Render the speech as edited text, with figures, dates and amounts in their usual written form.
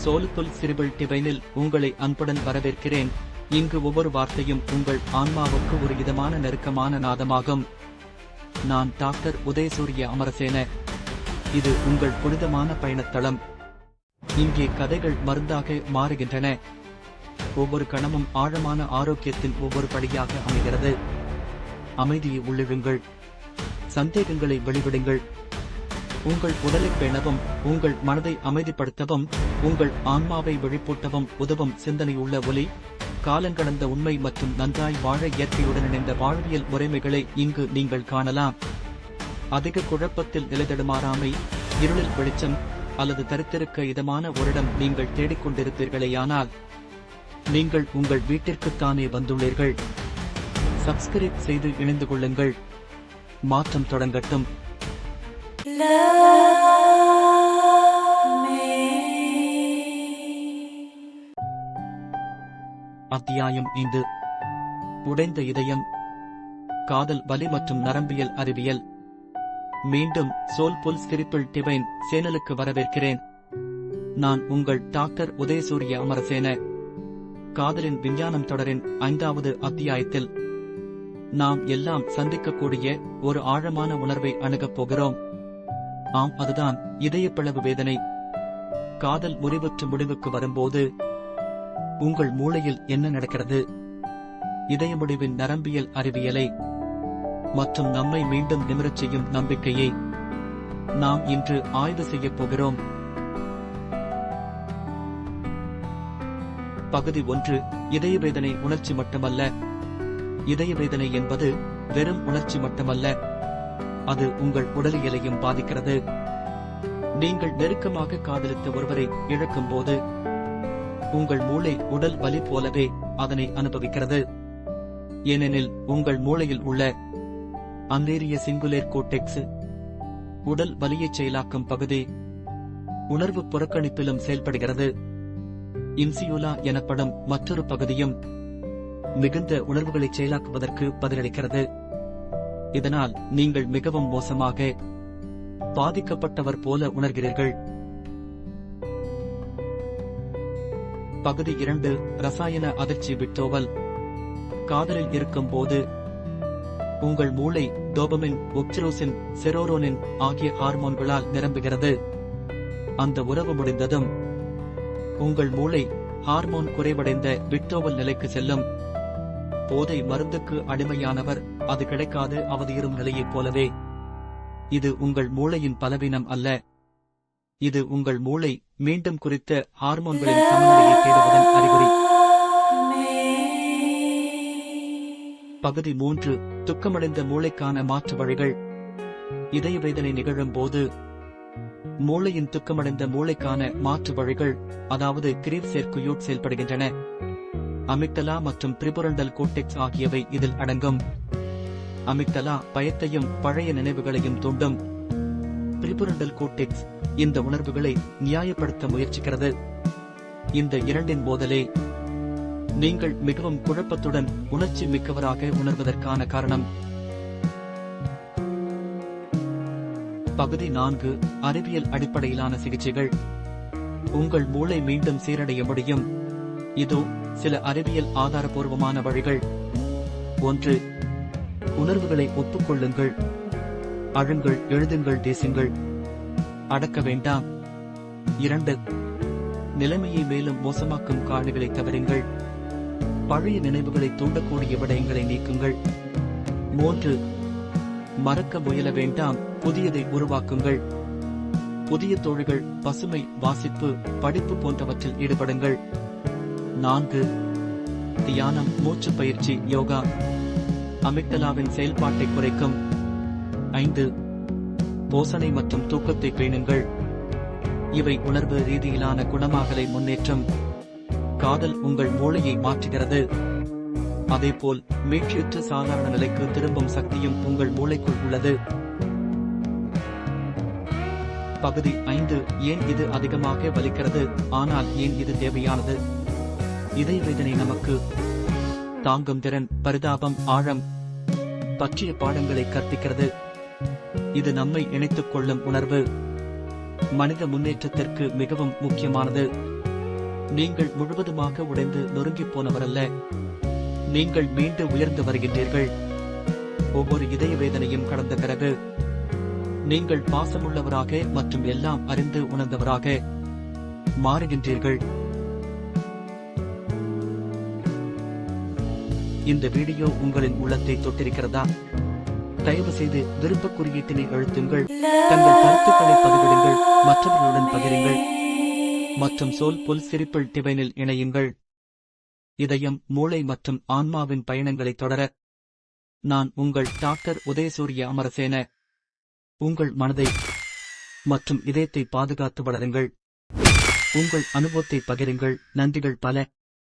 சோலுத்துல் சிரிபிள் டிவைனில் உங்களை அன்புடன் வரவேற்கிறேன். இங்கு ஒவ்வொரு வார்த்தையும் உங்கள் ஆன்மாவுக்கு ஒரு இதமான நெருக்கமான நாதமாகும். நான் டாக்டர் உதயசூரிய அமரசேன. இது உங்கள் புனிதமான பயணத்தளம். இங்கே கதைகள் மருந்தாக மாறுகின்றன. ஒவ்வொரு கணமும் ஆழமான ஆரோக்கியத்தின் ஒவ்வொரு படியாக அமைகிறது. அமைதியை உள்ளிழுங்கள். சந்தேகங்களை வெளிவிடுங்கள். உங்கள் உடலை பேணவும், உங்கள் மனதை அமைதிப்படுத்தவும், உங்கள் ஆன்மாவை விழிப்பூட்டவும் உதவும் சிந்தனையுள்ள ஒலி, காலங்கடந்த உண்மை மற்றும் நன்றாய் வாழ இயற்கையுடன் இணைந்த வாழ்வியல் முறைமைகளை இங்கு நீங்கள் காணலாம். அதிக குழப்பத்தில் நிலைதடுமாறாமை, இருளில் வெளிச்சம் அல்லது தரித்திருக்க இதமான ஒரிடம் நீங்கள் தேடிக்கொண்டிருப்பீர்களேயானால் நீங்கள் உங்கள் வீட்டிற்குத்தானே வந்துள்ளீர்கள். சப்ஸ்கிரைப் செய்து இணைந்து கொள்ளுங்கள். மாற்றம் தொடங்கட்டும். அத்தியாயம் 5. உடைந்த இதயம். காதல் வலி மற்றும் நரம்பியல் அறிவியல். மீண்டும் சோல்ஃபுல் ஸ்பிரிச்சுவல் டிவைன் சேனலுக்கு வரவேற்கிறேன். நான் உங்கள் டாக்டர் உதயசூரிய அமரசேன. காதலின் விஞ்ஞானம் தொடரின் 5வது அத்தியாயத்தில் நாம் எல்லாம் சந்திக்கக்கூடிய ஒரு ஆழமான உணர்வை அணுகப் போகிறோம். ஆம், அதுதான் இதயப்பிளவு வேதனை. காதல் முறிவுற்று முடிவுக்கு வரும்போது உங்கள் மூளையில் என்ன நடக்கிறது? இதய முடிவின் நரம்பியல் அறிவியலை மற்றும் நம்மை மீண்டும் நிமிரச் செய்யும் நம்பிக்கையை நாம் இன்று ஆய்வு செய்யப் போகிறோம். பகுதி 1. இதயவேதனை உணர்ச்சி மட்டுமல்ல. இதயவேதனை என்பது வெறும் உணர்ச்சி மட்டுமல்ல, அது உங்கள் உடலியலையும் பாதிக்கிறது. நீங்கள் நெருக்கமாக காதலித்த ஒருவரை இழக்கும் போது உங்கள் மூளை உடல் வலி போலவே அதனை அனுபவிக்கிறது. ஏனெனில் உங்கள் மூளையில் உள்ள அந்தேரிய சிங்குலேர் கோர்டெக்ஸ் உடல் வலியைச் செயலாக்கும் பகுதி உணர்வு புறக்கணிப்பிலும் செயல்படுகிறது. இன்சியுலா எனப்படும் மற்றொரு பகுதியும் மிகுந்த உணர்வுகளை செயலாக்குவதற்கு பதிலளிக்கிறது. இதனால் நீங்கள் மிகவும் மோசமாக பாதிக்கப்பட்டவர் போல உணர்கிறீர்கள். பகுதி 2. ரசாயன அதிர்ச்சி விட்டோவல். காதலில் இருக்கும் போது உங்கள் மூளை டோபமின், ஒக்சிடோசின், செரோடோனின் ஆகிய ஹார்மோன்களால் நிரம்புகிறது. அந்த உறவு முடிந்ததும் உங்கள் மூளை ஹார்மோன் குறைவடைந்த விட்டோவல் நிலைக்கு செல்லும். போதை மருந்துக்கு அடிமையானவர் அது கிடைக்காது அவதியுறும் நிலையைப் போலவே. இது உங்கள் மூளையின் பலவீனம் அல்ல, இது உங்கள் மூளை மீண்டும் குறித்த ஹார்மோன்களின் சமநிலையை தேடுவதன் அறிகுறி. பகுதி 3. துக்கமடைந்த மூளைக்கான மாற்று வழிகள். இதயவேதனை நிகழும் போது மூளையின் துக்கமடைந்த மூளைக்கான மாற்று வழிகள், அதாவது கிரீவ் சேர்க்குயூட் செயல்படுகின்றன. அமிக்டலா மற்றும் பிரிபுரண்டல் கோர்டெக்ஸ் ஆகியவை இதில் அடங்கும். அமிக்டலா பயத்தையும் பழைய நினைவுகளையும் தூண்டும். பிரிபுரண்டல் கோர்டெக்ஸ் இந்த உணர்வுகளை நியாயப்படுத்த முயற்சிக்கிறது. இந்த இரண்டின் போதலே நீங்கள் மிகவும் குழப்பத்துடன் உணர்ச்சி மிக்கவராக உணர்வதற்கான காரணம். பகுதி 4. அறிவியல் அடிப்படையிலான சிகிச்சைகள். உங்கள் மூளை மீண்டும் சீரடைய முடியும். இதோ சில அறிவியல் ஆதாரபூர்வமான வழிகள். 1. உணர்வுகளை ஒப்புக்கொள்ளுங்கள். அழுங்கள், எழுதுங்கள், தேசுங்கள். அடக்க வேண்டாம். 2. நிலைமையை மேலும் மோசமாக்கும் காரணிகளை தவிருங்கள். பழைய நினைவுகளை தூண்டக்கூடிய விடயங்களை நீக்குங்கள். 3. மறக்க முயல வேண்டாம், புதியதை உருவாக்குங்கள். புதிய தோழிகள், பசுமை, வாசிப்பு, படிப்பு போன்றவற்றில் ஈடுபடுங்கள். 4. தியானம், மூச்சு பயிற்சி, யோகா அமிக்டலாவின் செயல்பாட்டை குறைக்கும். 5. போசனை மற்றும் தூக்கத்தை பேணுங்கள். இவை உணர்வு ரீதியிலான குணமாகலை முன்னேற்றம். காதல் உங்கள் மூளையை மாற்றுகிறது. அதேபோல் மீட்சியற்ற சாதாரண நிலைக்கு திரும்பும் சக்தியும் உங்கள் மூளைக்குள் உள்ளது. பகுதி 5. ஏன் இது அதிகமாக வலிக்கிறது, ஆனால் ஏன் இது தேவையானது? இதயவேதனை நமக்கு தாங்கும் திறன், பரிதாபம், ஆழம், பற்றிய பாடங்களை கற்பிக்கிறது. இது நம்மை இணைத்துக் கொள்ளும் உணர்வு மனித முன்னேற்றத்திற்கு மிகவும் முக்கியமானது. நீங்கள் முழுவதுமாக உடைந்து நொறுங்கிப் போனவரல்ல. நீங்கள் மீண்டு உயர்ந்து வருகின்றீர்கள். ஒவ்வொரு இதய வேதனையும் கடந்த பிறகு நீங்கள் பாசமுள்ளவராக மற்றும் எல்லாம் அறிந்து உணர்ந்தவராக மாறுகின்றீர்கள். இந்த வீடியோ உங்களின் உள்ளத்தை தொட்டிருக்கிறதா? தயவு செய்து விருப்ப குறியீட்டினை அழுத்துங்கள். தங்கள் கருத்துக்களை பதிவிடுங்கள், மற்றவர்களுடன் பகிருங்கள் மற்றும் சோல் புல் சிரிப்பில் டிவைனில் இணையுங்கள். இதயம், மூளை மற்றும் ஆன்மாவின் பயணங்களை தொடர நான் உங்கள் டாக்டர் உதயசூரிய அமரசேன. உங்கள் மனதை மற்றும் இதயத்தை பாதுகாத்து வளருங்கள். உங்கள் அனுபவத்தை பகிருங்கள். நன்றிகள் பல.